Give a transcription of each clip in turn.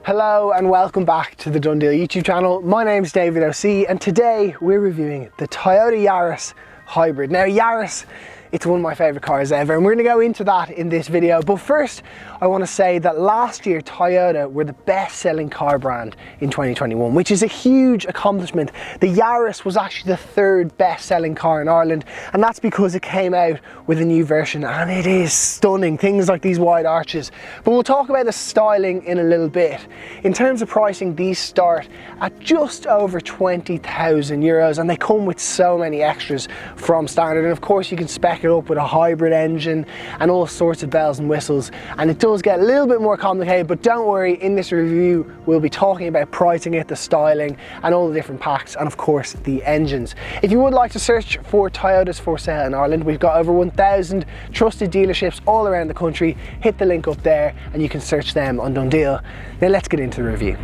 Hello and welcome back to the DoneDeal YouTube channel. My name's David OC and today we're reviewing the Toyota Yaris Hybrid. Now Yaris, it's one of my favourite cars ever and we're going to go into that in this video. But first I want to say that last year Toyota were the best selling car brand in 2021, which is a huge accomplishment. The Yaris was actually the third best selling car in Ireland, and that's because it came out with a new version and it is stunning. Things like these wide arches. But we'll talk about the styling in a little bit. In terms of pricing, these start at just over 20,000 euros and they come with so many extras from standard. And of course you can spec it up with a hybrid engine and all sorts of bells and whistles, and it does get a little bit more complicated, but don't worry, in this review we'll be talking about pricing it, the styling and all the different packs, and of course the engines. If you would like to search for Toyotas for sale in Ireland, we've got over 1,000 trusted dealerships all around the country. Hit the link up there and you can search them on DoneDeal. Now let's get into the review.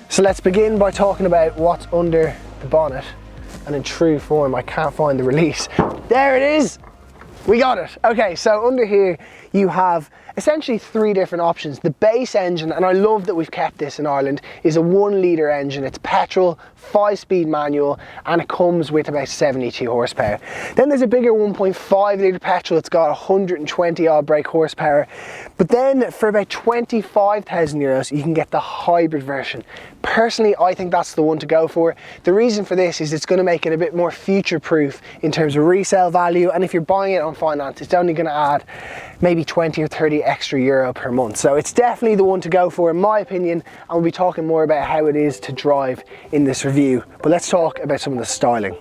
So let's begin by talking about what's under the bonnet, and in true form I can't find the release. There it is! We got it! Okay, so under here you have essentially three different options. The base engine, and I love that we've kept this in Ireland, is a 1 litre engine. It's petrol, 5-speed manual, and it comes with about 72 horsepower. Then there's a bigger 1.5 litre petrol. It's got 120 odd brake horsepower. But then for about 25,000 euros, you can get the hybrid version. Personally, I think that's the one to go for. The reason for this is it's going to make it a bit more future-proof in terms of resale value, and if you're buying it on finance, it's only going to add maybe 20 or 30 extra euro per month. So it's definitely the one to go for in my opinion, and we'll be talking more about how it is to drive in this review. But let's talk about some of the styling.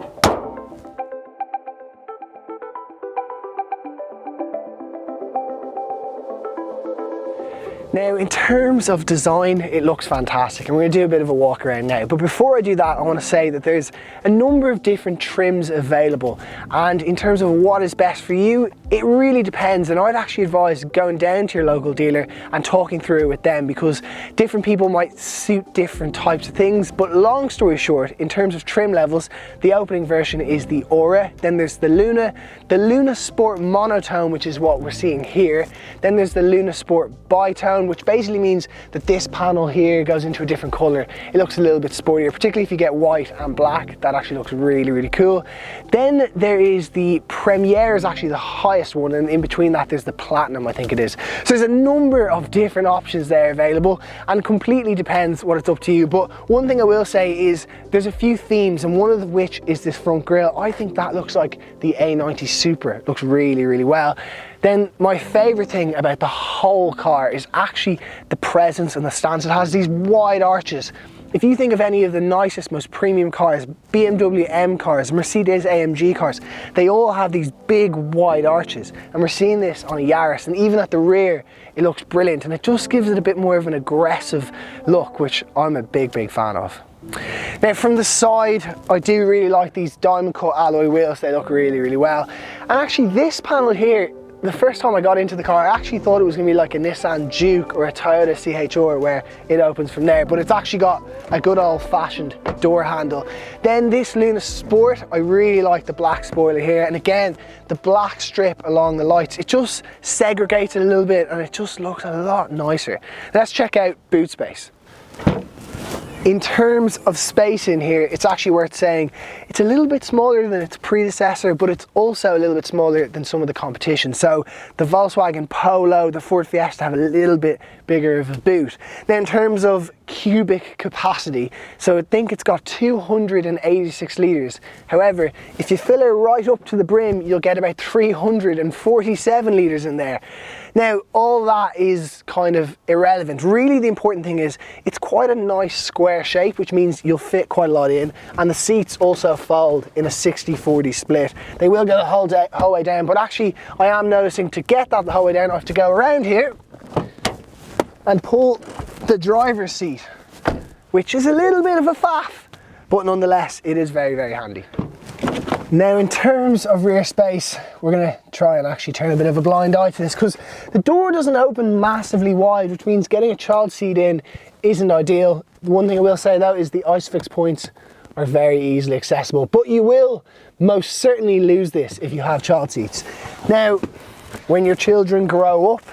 Now in terms of design, it looks fantastic and we're going to do a bit of a walk around now. But before I do that, I want to say that there's a number of different trims available, and in terms of what is best for you, it really depends, and I'd actually advise going down to your local dealer and talking through it with them, because different people might suit different types of things. But long story short, in terms of trim levels, the opening version is the Aura, then there's the Luna Sport Monotone, which is what we're seeing here, then there's the Luna Sport Bitone, which basically means that this panel here goes into a different color. It looks a little bit sportier, particularly if you get white and black. That actually looks really, really cool. Then there is the Premier, is actually the highest one, and in between that there's the Platinum, I think it is. So there's a number of different options there available, and completely depends what it's up to you. But one thing I will say is there's a few themes, and one of which is this front grille. I think that looks like the A90 Supra. It looks really, really well. Then my favorite thing about the whole car is actually the presence and the stance. It has these wide arches. If you think of any of the nicest, most premium cars, BMW M cars, Mercedes AMG cars, they all have these big wide arches, and we're seeing this on a Yaris, and even at the rear it looks brilliant, and it just gives it a bit more of an aggressive look, which I'm a big fan of. Now from the side, I do really like these diamond cut alloy wheels. They look really, really well. And actually this panel here, the first time I got into the car, I actually thought it was going to be like a Nissan Juke or a Toyota CHR where it opens from there, but it's actually got a good old-fashioned door handle. Then this Luna Sport, I really like the black spoiler here, and again the black strip along the lights, it just segregates it a little bit and it just looks a lot nicer. Let's check out boot space. In terms of space in here, it's actually worth saying it's a little bit smaller than its predecessor, but it's also a little bit smaller than some of the competition. So the Volkswagen Polo, the Ford Fiesta have a little bit bigger of a boot. Now in terms of cubic capacity, so I think it's got 286 litres. However, if you fill it right up to the brim, you'll get about 347 litres in there. Now, all that is kind of irrelevant. Really, the important thing is it's quite a nice square shape, which means you'll fit quite a lot in, and the seats also fold in a 60-40 split. They will go the whole way down, but actually I am noticing to get that the whole way down, I have to go around here and pull the driver's seat, which is a little bit of a faff, but nonetheless, it is very, very handy. Now in terms of rear space, we're going to try and actually turn a bit of a blind eye to this, because the door doesn't open massively wide, which means getting a child seat in isn't ideal. The one thing I will say though is the ISOFIX points are very easily accessible, but you will most certainly lose this if you have child seats. Now, when your children grow up,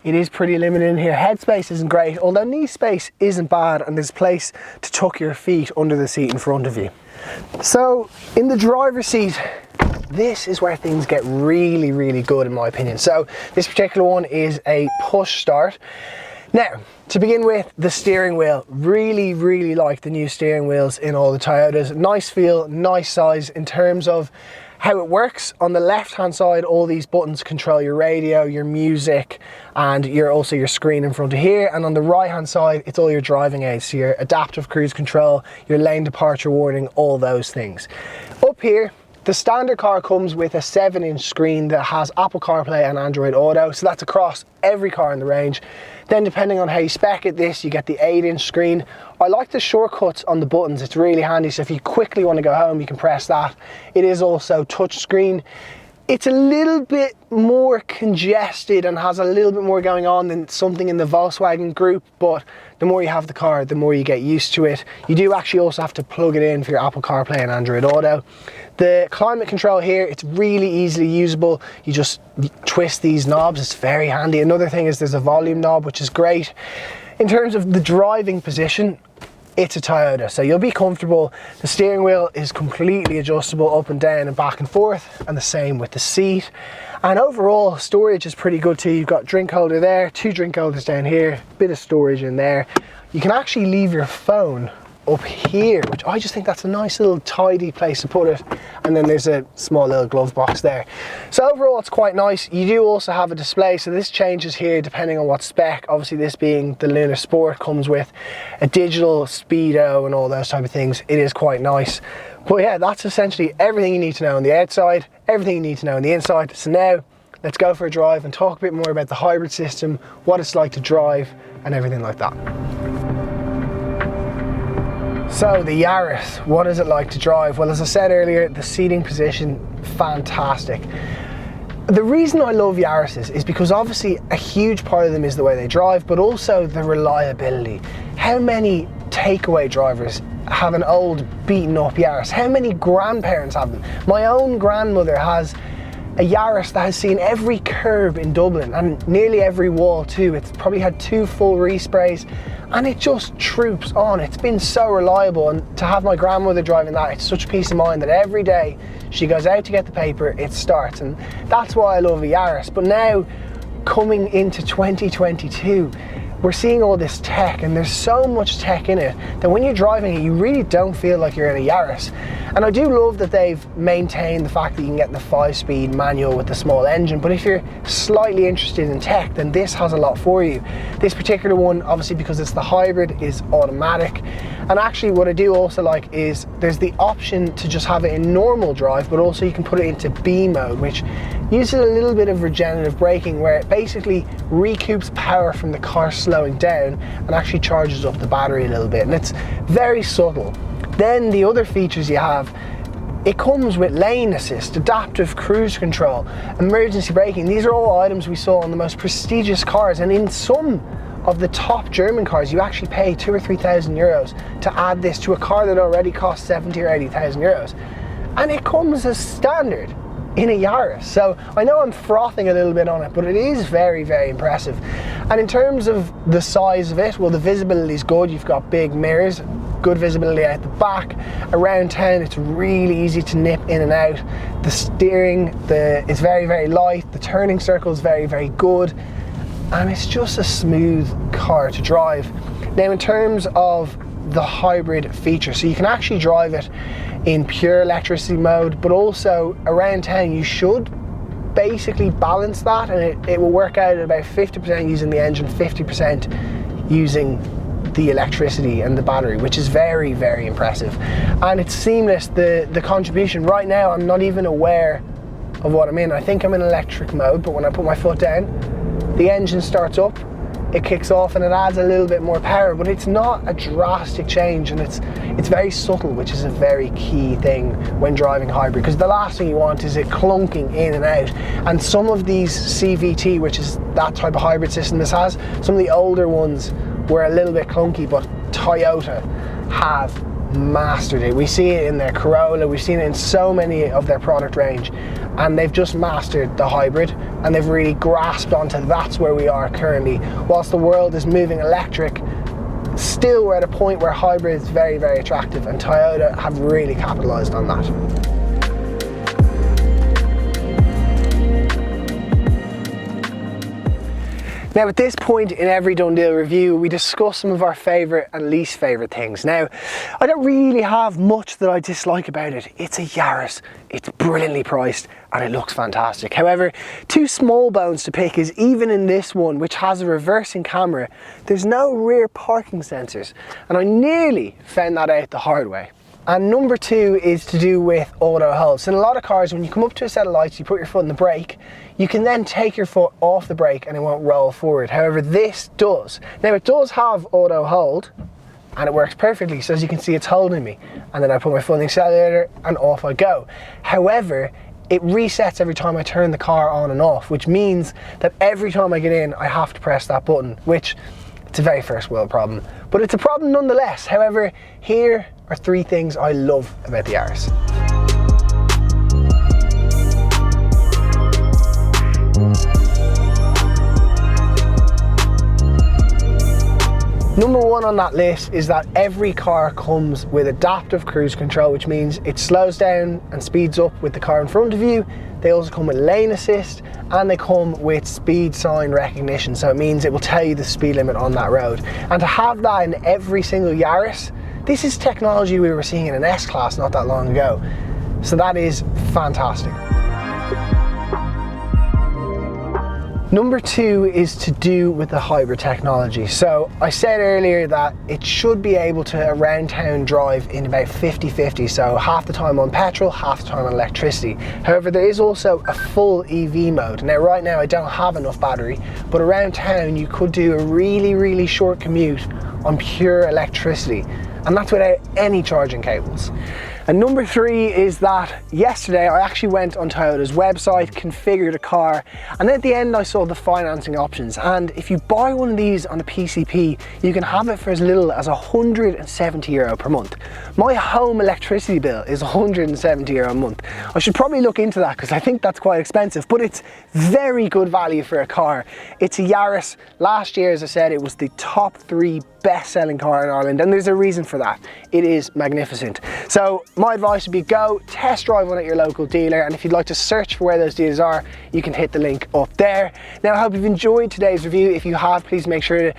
it is pretty limited in here. Headspace isn't great, although knee space isn't bad, and there's place to tuck your feet under the seat in front of you. So in the driver's seat, this is where things get really, really good in my opinion. So this particular one is a push start. Now, to begin with, the steering wheel. Really, really like the new steering wheels in all the Toyotas. Nice feel, nice size in terms of how it works. On the left hand side, all these buttons control your radio, your music, and also your screen in front of here. And on the right hand side, it's all your driving aids, so your adaptive cruise control, your lane departure warning, all those things. Up here, the standard car comes with a 7-inch screen that has Apple CarPlay and Android Auto, so that's across every car in the range. Then depending on how you spec it, you get the 8-inch screen. I like the shortcuts on the buttons, it's really handy, so if you quickly want to go home, you can press that. It is also touch screen. It's a little bit more congested and has a little bit more going on than something in the Volkswagen group, but the more you have the car, the more you get used to it. You do actually also have to plug it in for your Apple CarPlay and Android Auto. The climate control here, it's really easily usable. You just twist these knobs, it's very handy. Another thing is there's a volume knob, which is great. In terms of the driving position, it's a Toyota, so you'll be comfortable. The steering wheel is completely adjustable up and down and back and forth, and the same with the seat. And overall, storage is pretty good too. You've got drink holder there, 2 drink holders down here, bit of storage in there. You can actually leave your phone up here, which I just think that's a nice little tidy place to put it. And then there's a small little glove box there. So overall, it's quite nice. You do also have a display, so this changes here depending on what spec. Obviously, this being the Lunar Sport comes with a digital speedo and all those type of things. It is quite nice. But yeah, that's essentially everything you need to know on the outside, everything you need to know on the inside. So now let's go for a drive and talk a bit more about the hybrid system, what it's like to drive and everything like that. So the Yaris, what is it like to drive? Well, as I said earlier, the seating position, fantastic. The reason I love Yarises is because obviously a huge part of them is the way they drive, but also the reliability. How many takeaway drivers have an old beaten up Yaris? How many grandparents have them? My own grandmother has a Yaris that has seen every curb in Dublin and nearly every wall too. It's probably had 2 full resprays and it just troops on. It's been so reliable, and to have my grandmother driving that, it's such peace of mind that every day she goes out to get the paper, it starts, and that's why I love a Yaris. But now, coming into 2022, we're seeing all this tech, and there's so much tech in it that when you're driving it, you really don't feel like you're in a Yaris. And I do love that they've maintained the fact that you can get the 5-speed manual with the small engine, but if you're slightly interested in tech, then this has a lot for you. This particular one, obviously because it's the hybrid, is automatic. And actually what I do also like is there's the option to just have it in normal drive, but also you can put it into B mode, which uses a little bit of regenerative braking, where it basically recoups power from the car slowing down and actually charges up the battery a little bit, and it's very subtle. Then the other features you have, it comes with lane assist, adaptive cruise control, emergency braking. These are all items we saw on the most prestigious cars, and in some of the top German cars you actually pay 2,000 or 3,000 euros to add this to a car that already costs 70 or 80,000 euros, and it comes as standard in a Yaris. So I know I'm frothing a little bit on it, but it is very, very impressive. And in terms of the size of it, well, the visibility is good. You've got big mirrors, good visibility out the back. Around town, it's really easy to nip in and out. The steering is very, very light. The turning circle is very, very good. And it's just a smooth car to drive. Now, in terms of the hybrid feature, so you can actually drive it in pure electricity mode, but also around town you should basically balance that, and it will work out at about 50% using the engine, 50% using the electricity and the battery, which is very, very impressive. And it's seamless, the contribution. Right now I'm not even aware of what I'm in. I think I'm in electric mode, but when I put my foot down, the engine starts up, it kicks off, and it adds a little bit more power, but it's not a drastic change, and it's very subtle, which is a very key thing when driving hybrid, because the last thing you want is it clunking in and out. And some of these CVT, which is that type of hybrid system this has, some of the older ones were a little bit clunky, but Toyota have mastered it. We see it in their Corolla, we've seen it in so many of their product range, and they've just mastered the hybrid, and they've really grasped onto that's where we are currently. Whilst the world is moving electric, still we're at a point where hybrid is very, very attractive, and Toyota have really capitalized on that. Now at this point in every DoneDeal review, we discuss some of our favourite and least favourite things. Now, I don't really have much that I dislike about it. It's a Yaris, it's brilliantly priced, and it looks fantastic. However, two small bones to pick is even in this one, which has a reversing camera, there's no rear parking sensors. And I nearly found that out the hard way. And number two is to do with auto hold. So in a lot of cars, when you come up to a set of lights, you put your foot in the brake, you can then take your foot off the brake and it won't roll forward. However, this does. Now it does have auto hold and it works perfectly. So as you can see, it's holding me. And then I put my foot in the accelerator and off I go. However, it resets every time I turn the car on and off, which means that every time I get in, I have to press that button, which it's a very first world problem, but it's a problem nonetheless. However, here are three things I love about the Yaris. Number one on that list is that every car comes with adaptive cruise control, which means it slows down and speeds up with the car in front of you. They also come with lane assist and they come with speed sign recognition. So it means it will tell you the speed limit on that road. And to have that in every single Yaris, this is technology we were seeing in an S-Class not that long ago. So that is fantastic. Number two is to do with the hybrid technology. So I said earlier that it should be able to around town drive in about 50-50. So half the time on petrol, half the time on electricity. However, there is also a full EV mode. Now right now I don't have enough battery, but around town you could do a really, really short commute on pure electricity. And that's without any charging cables. And number three is that yesterday I actually went on Toyota's website, configured a car, and then at the end I saw the financing options. And if you buy one of these on a PCP, you can have it for as little as €170 per month. My home electricity bill is €170 a month. I should probably look into that because I think that's quite expensive, but it's very good value for a car. It's a Yaris. Last year, as I said, it was the top 3 best-selling car in Ireland, and there's a reason for that. It is magnificent. So my advice would be go test drive one at your local dealer, and if you'd like to search for where those dealers are, you can hit the link up there. Now I hope you've enjoyed today's review. If you have, please make sure to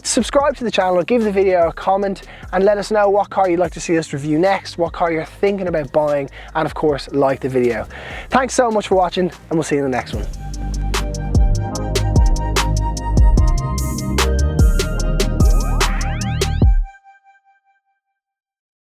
subscribe to the channel, give the video a comment, and let us know what car you'd like to see us review next, what car you're thinking about buying, and of course like the video. Thanks so much for watching, and we'll see you in the next one.